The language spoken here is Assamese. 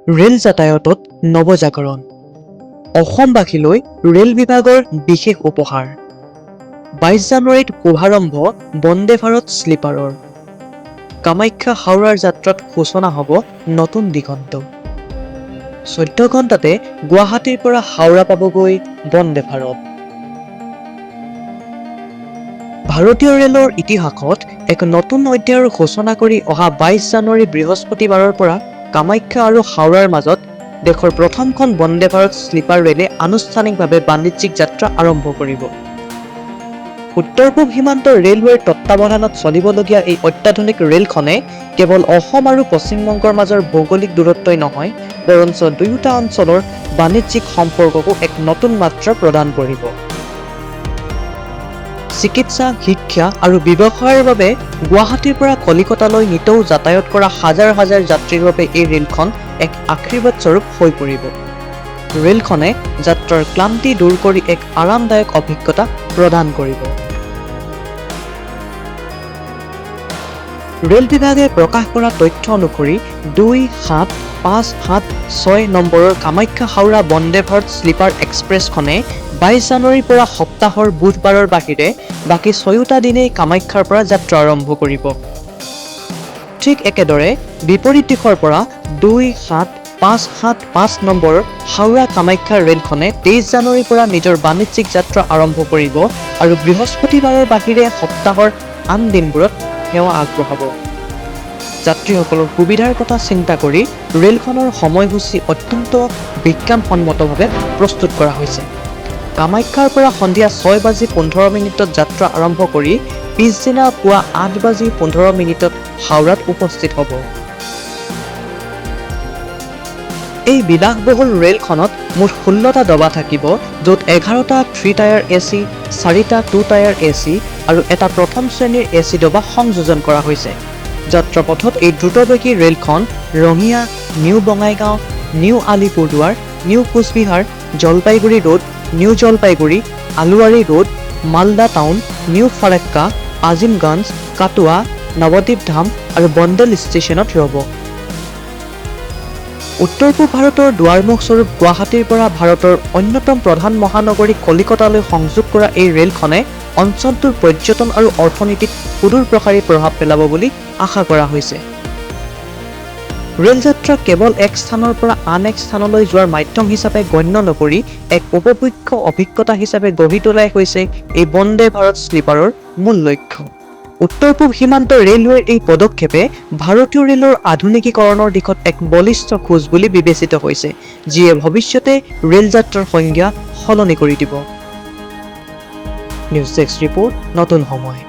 ৰেল যাতায়াতত নৱজাগৰণ অসমবাসীলৈ ৰেল বিভাগৰ বিশেষ উপহাৰ 22 জানুৱাৰীত শুভাৰম্ভ বন্দে ভাৰত স্লিপাৰৰ কামাখ্যা হাওৰাৰ যাত্ৰাত সূচনা হ'ব নতুন দিগন্ত 14 ঘণ্টাতে গুৱাহাটীৰ পৰা হাওৰা পাবগৈ বন্দে ভাৰত ভাৰতীয় ৰেলৰ ইতিহাসত এক নতুন অধ্যায়ৰ সূচনা কৰি অহা 22 জানুৱাৰী বৃহস্পতিবাৰৰ পৰা কামাখ্যা আৰু হাওৰাৰ মাজত দেশৰ প্ৰথমখন বন্দে ভাৰত স্লিপাৰ ৰেলে আনুষ্ঠানিকভাৱে বাণিজ্যিক যাত্ৰা আৰম্ভ কৰিব উত্তৰ পূব সীমান্তৰ ৰেলৱেৰ তত্ত্বাৱধানত চলিবলগীয়া এই অত্যাধুনিক ৰেলখনে কেৱল অসম আৰু পশ্চিম বংগৰ মাজৰ ভৌগোলিক দূৰত্বই নহয় বৰঞ্চ দুয়োটা অঞ্চলৰ বাণিজ্যিক সম্পৰ্ককো এক নতুন মাত্ৰা প্ৰদান কৰিব চিকিৎসা শিক্ষা আৰু ব্যৱসায়ৰ বাবে গুৱাহাটীৰ পৰা কলিকতালৈ নিতৌ যাতায়াত কৰা হাজাৰ হাজাৰ যাত্ৰীৰ বাবে এই ৰেলখন এক আশীৰ্বাদ স্বৰূপ হৈ পৰিব ৰেলখনে যাত্ৰাৰ ক্লান্তি দূৰ কৰি এক আৰামদায়ক অভিজ্ঞতা প্ৰদান কৰিব ৰেল বিভাগে প্ৰকাশ কৰা তথ্য অনুসৰি 27576 নম্বৰৰ কামাখ্যা হাওৰা বন্দে ভাৰত স্লিপাৰ এক্সপ্ৰেছখনে 22 জানুৱাৰীৰ পৰা সপ্তাহৰ বুধবাৰৰ বাহিৰে বাকী 6টা দিনেই কামাখ্যাৰ পৰা যাত্ৰা আৰম্ভ কৰিব ঠিক একেদৰে বিপৰীত দিশৰ পৰা 27575 নম্বৰ হাওৰা কামাখ্যা ৰেলখনে 23 জানুৱাৰীৰ পৰা নিজৰ বাণিজ্যিক যাত্ৰা আৰম্ভ কৰিব আৰু বৃহস্পতিবাৰৰ বাহিৰে সপ্তাহৰ আন দিনবোৰত সেৱা আগবঢ়াব যাত্ৰীসকলৰ সুবিধাৰ কথা চিন্তা কৰি ৰেলখনৰ সময়সূচী অত্যন্ত বিজ্ঞানসন্মতভাৱে প্ৰস্তুত কৰা হৈছে কামাখ্যাৰ পৰা সন্ধিয়া 6:15 যাত্ৰা আৰম্ভ কৰি পিছদিনা পুৱা 8:15 হাওৰাত উপস্থিত হ'ব এই বিলাসবহুল ৰেলখনত মুঠ 16টা ডবা থাকিব য'ত 11টা 3 টায়াৰ এচি 4টা 2 টায়াৰ এচি আৰু এটা প্ৰথম শ্ৰেণীৰ এচি ডবা সংযোজন কৰা হৈছে যাত্ৰাপথত এই দ্ৰুতবেগী ৰেলখন Rangiya New Bongaigaon New Alipurduar New Cooch Behar Jalpaiguri Road New Jalpaiguri আলুৱাৰী Road Malda Town New Farakka Azimganj Katwa Nabadwip Dham আৰু বন্দল ষ্টেচনত ৰ'ব উত্তৰ পূব ভাৰতৰ দুৱাৰমুখ স্বৰূপ গুৱাহাটীৰ পৰা ভাৰতৰ অন্যতম প্ৰধান মহানগৰী কলিকতালৈ সংযোগ কৰা এই ৰেলখনে অঞ্চলটোৰ পৰ্যটন আৰু অৰ্থনীতিত সুদূৰ প্ৰসাৰী প্ৰভাৱ পেলাব বুলি আশা কৰা হৈছে ৰেলযাত্ৰা কেৱল এক স্থানৰ পৰা আন এক স্থানলৈ যোৱাৰ মাধ্যম হিচাপে গণ্য নকৰি এক উপভোগ্য অভিজ্ঞতা হিচাপে গঢ়ি তোলাই হৈছে এই বন্দে ভাৰত স্লিপাৰৰ মূল লক্ষ্য উত্তৰ পূব সীমান্ত ৰেলৱেৰ এই পদক্ষেপে ভাৰতীয় ৰেলৰ আধুনিকীকৰণৰ দিশত এক বলিষ্ঠ খোজ বুলি বিবেচিত হৈছে যিয়ে ভৱিষ্যতে ৰেলযাত্ৰাৰ সংজ্ঞা সলনি কৰি দিব নিউজ ডেস্ক ৰিপৰ্ট নতুন সময়